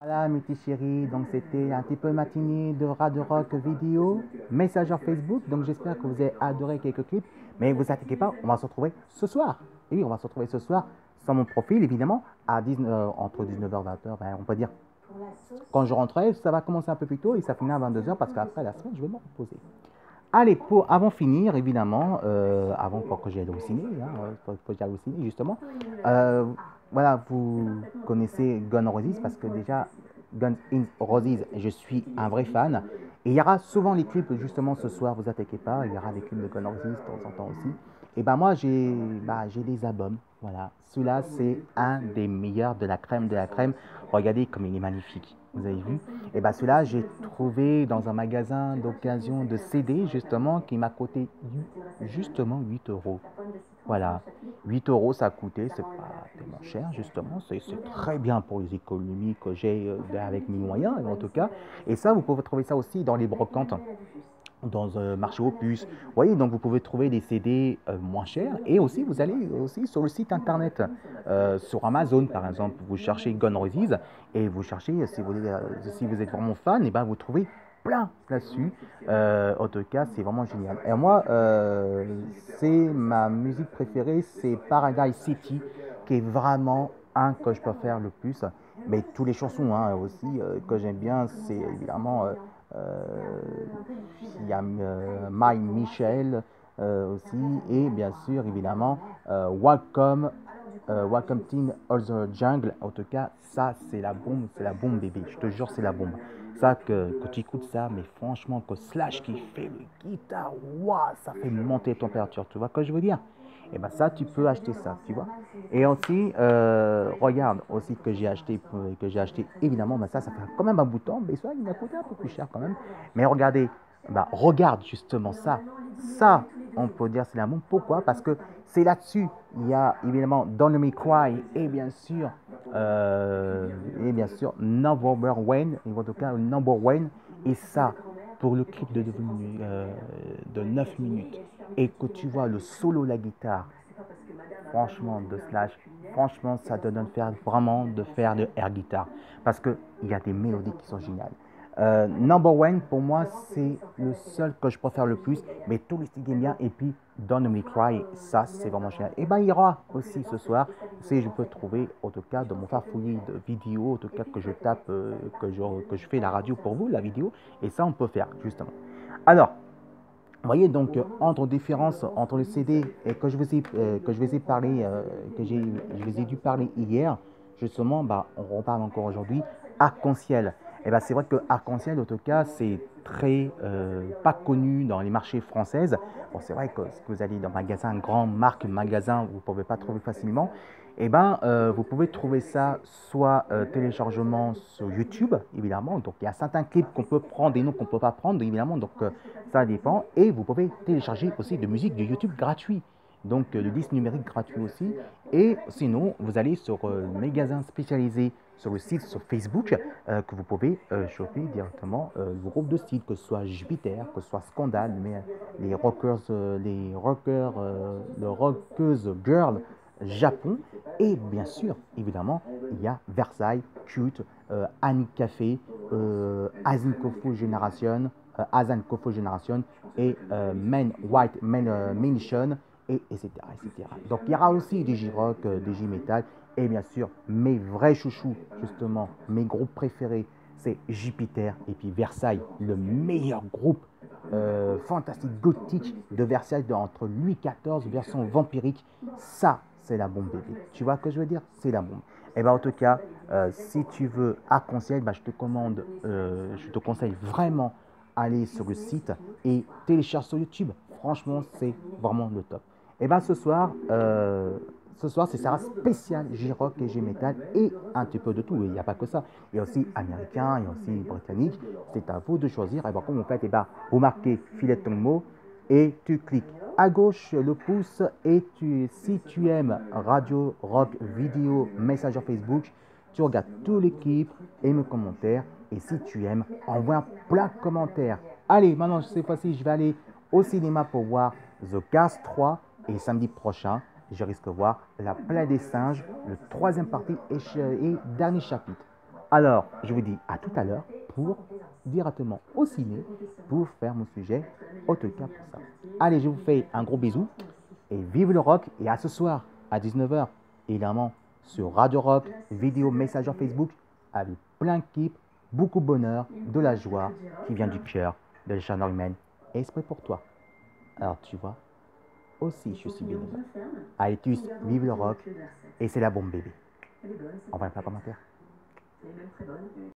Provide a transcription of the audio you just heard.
Voilà, mes petits chéris, donc c'était un petit peu matinée de Radio Rock vidéo, Messenger Facebook, donc j'espère que vous avez adoré quelques clips, mais vous inquiétez pas, on va se retrouver ce soir. Et oui, on va se retrouver ce soir sur mon profil, évidemment, à 19, entre 19h et 20h, ben, on peut dire, quand je rentrerai, ça va commencer un peu plus tôt et ça finit à 22h parce qu'après la semaine, je vais me reposer. Allez, avant finir, évidemment, avant que j'aille au ciné, hein, faut que j'aille au ciné, justement, euh, voilà, vous connaissez Guns N' Roses parce que déjà, Guns N' Roses, je suis un vrai fan. Et il y aura souvent les clips, justement, ce soir, vous inquiétez pas, il y aura des clips de Guns N' Roses de temps en temps aussi. Et ben moi, j'ai des albums, voilà. Celui-là, c'est un des meilleurs de la crème de la crème. Regardez comme il est magnifique, vous avez vu? Et bien celui-là, j'ai trouvé dans un magasin d'occasion de CD, justement, qui m'a coûté justement 8 euros. Voilà, 8 euros ça a coûté, c'est pas tellement cher, justement, c'est très bien pour les économies que j'ai avec mes moyens, en tout cas. Et ça, vous pouvez trouver ça aussi dans les brocantes dans un marché aux puces. Vous voyez, donc vous pouvez trouver des CD moins chers et aussi vous allez aussi sur le site internet, sur Amazon par exemple, vous cherchez Guns N' Roses et vous cherchez, si vous êtes vraiment fan, et ben vous trouvez plein là-dessus. En tout cas, c'est vraiment génial. Et moi, c'est ma musique préférée, c'est Paradise City, qui est vraiment un que je préfère le plus. Mais tous les chansons hein, aussi que j'aime bien, c'est évidemment il y a My Michel aussi, et bien sûr, évidemment, Welcome Teen Other Jungle. En tout cas, ça, c'est la bombe, bébé. Je te jure, c'est la bombe. Ça, que tu écoutes ça, mais franchement, que Slash qui fait le guitare, waouh, ça fait monter la température. Tu vois ce que je veux dire? Et ben ça, tu peux acheter ça, tu vois. Et aussi, regarde aussi que j'ai acheté évidemment, ben ça fait quand même un bout de temps, mais ça, il m'a coûté un peu plus cher quand même. Mais regardez, bah, regarde justement ça. Ça, on peut dire c'est l'amour. Pourquoi? Parce que c'est là-dessus. Il y a évidemment Don't Let Me Cry et bien sûr Number One, en tout cas Number One. Et ça, pour le clip de 9 minutes, et que tu vois le solo la guitare, franchement, de Slash, franchement, ça te donne vraiment de faire de air guitar. Parce qu'il y a des mélodies qui sont géniales. Number One, pour moi, c'est le seul que je préfère le plus. Mais tout le style est bien. Et puis, Don't Me Cry, ça, c'est vraiment génial. Et bien, il y aura aussi ce soir, si je peux trouver, en tout cas, dans mon farfouillis de vidéos, en tout cas, que je tape, que je fais la radio pour vous, la vidéo. Et ça, on peut faire, justement. Alors, vous voyez donc entre différence entre le CD et que je vous ai parlé, je vous ai dû parler hier, justement, bah, on reparle encore aujourd'hui, arc-en-ciel. Et bah, c'est vrai que arc-en-ciel, en tout cas, c'est très pas connu dans les marchés françaises. Bon, c'est vrai que si vous allez dans un magasin, grand marque magasin, vous ne pouvez pas trouver facilement. Et ben, vous pouvez trouver ça soit téléchargement sur YouTube, évidemment. Donc, il y a certains clips qu'on peut prendre et non qu'on ne peut pas prendre, évidemment. Donc, ça dépend. Et vous pouvez télécharger aussi de musique de YouTube gratuit. Donc, le disque numérique gratuit aussi. Et sinon, vous allez sur le magasin spécialisé sur le site sur Facebook que vous pouvez choper directement le groupe de style, que ce soit Jupiter, que ce soit Scandal, mais le Rockers Girl Japon. Et bien sûr, évidemment, il y a Versailles, Cute, Annie Café, Azan Kofo Generation et Men White Mansion, et etc., etc. Donc il y aura aussi des J-Rock, des J-Metal, et bien sûr, mes vrais chouchous, justement, mes groupes préférés, c'est Jupiter et puis Versailles, le meilleur groupe fantastique gothique de Versailles entre Louis XIV version vampirique. Ça, c'est la bombe bébé. Tu vois ce que je veux dire? C'est la bombe. Et bien en tout cas, si tu veux arc-en-ciel, bah, je te conseille vraiment aller sur le site et télécharger sur YouTube. Franchement, c'est vraiment le top. Et bien ce soir, c'est Sarah spécial J-Rock et J-Metal et un petit peu de tout. Il n'y a pas que ça. Il y a aussi américain, il y a aussi britannique. C'est à vous de choisir. Et bien, comme vous faites, vous marquez filet ton mot et tu cliques à gauche le pouce et si tu aimes radio, rock, vidéo, Messenger Facebook, tu regardes tous les clips et mes commentaires. Et si tu aimes, envoie plein de commentaires. Allez, maintenant cette fois-ci, je vais aller au cinéma pour voir The Cars 3 et samedi prochain, je risque de voir La Plaie des singes, le troisième partie et dernier chapitre. Alors, je vous dis à tout à l'heure pour directement au ciné pour faire mon sujet AutoCAD pour ça. Allez, je vous fais un gros bisou et vive le rock et à ce soir à 19 h évidemment sur Radio Rock, vidéo, Messenger Facebook avec plein de clips, beaucoup de bonheur, de la joie qui vient du cœur de la chaleur humaine exprès pour toi. Alors tu vois, aussi je suis bénévole. Allez tous, vive le rock et c'est la bombe bébé. Envoie un commentaire.